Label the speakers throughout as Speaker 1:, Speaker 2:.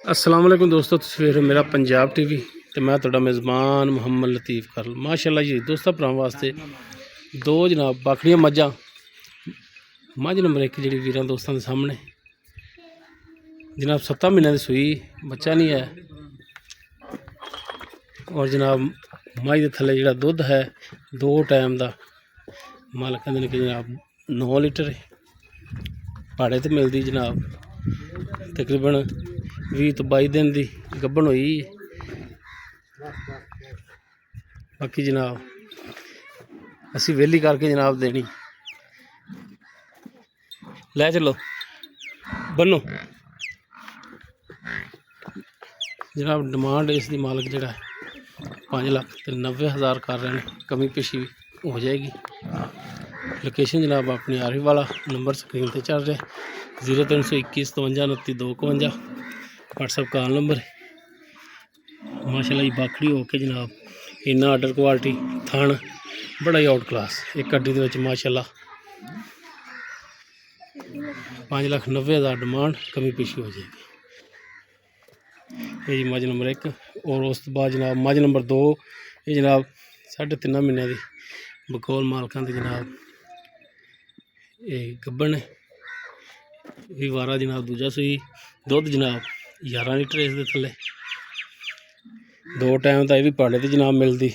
Speaker 1: अस्सलाम वालेकुम दोस्तों, तस्वीर मेरा पंजाब टीवी तो मैं तुहाडा मेज़बान मुहम्मद लतीफ़ कर माशाअल्लाह जी दोस्तों भरावां वास्ते दो जनाब बाखड़ियां मझां मझ नंबर एक जी वीरां दोस्तों के सामने जनाब 7 महीने की सूई बच्चा नहीं है और जनाब मझ के थले जो दुध है 2 टाइम का मालिक कहते कि जनाब 9 लीटर भाड़े तो मिलती जनाब तकरीबन 20 तो 22 दिन की गब्बन हुई। बाकी जनाब असी वेली करके जनाब देनी लै चलो बनो जनाब डिमांड इसकी मालिक जोड़ा है 5,90,000 कर रहे हैं, कमी पेशी हो जाएगी। लोकेशन जनाब अपनी आरवी वाला नंबर स्क्रीन पर चल रहा है 0321 57 29 251 व्हाट्सएप कॉल नंबर है। माशाल्लाह बाखड़ी होके जनाब इन्ना आर्डर क्वालिटी थान बड़ा ही आउट क्लास एक अड्डी के माशाल्लाह 5,90,000 डिमांड कमी पेशी हो जाएगी। ये जी मझ नंबर 1 और उस बाद जनाब मझ नंबर 2 ये जनाब 3.5 महीने की बकौल मालकां की जनाब ये गब्बन है ये वारा जनाब दूजा सूई दुध जनाब 11 लीटर इसके थले 2 टाइम का यह भी पाड़े तो जनाब मिलती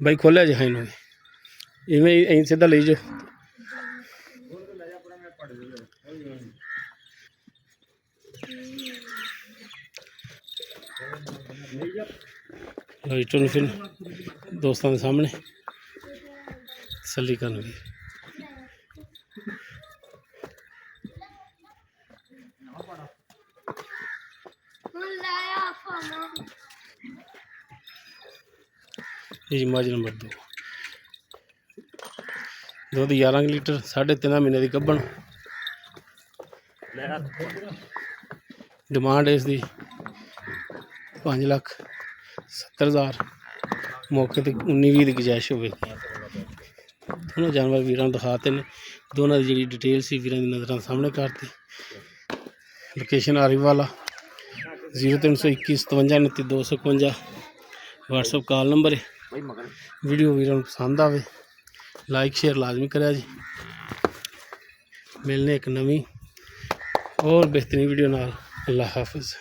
Speaker 1: भाई खोलिया जी इन इवें सीधा ले जाओ फिर दोस्तों के सामने तसल्ली करनी जी मझ नंबर 2 दुध 11 लीटर 3.5 महीने की गब्बन डिमांड इसकी 5,70,000 मौके पर 19-20 की गुंजाइश होगी। दोनों जानवर वीरों दिखाते हैं दोनों की जी डिटेल सी वीरों की नज़र सामने करती। लोकेशन आरवी वाला 0321 57 29 251 व्हाट्सएप कॉल नंबर है। वीडियो वीरों पसंद आवे लाइक शेयर लाजमी करा जी। मिलने एक नवी और बेहतरीन वीडियो नाल। अल्लाह हाफिज़।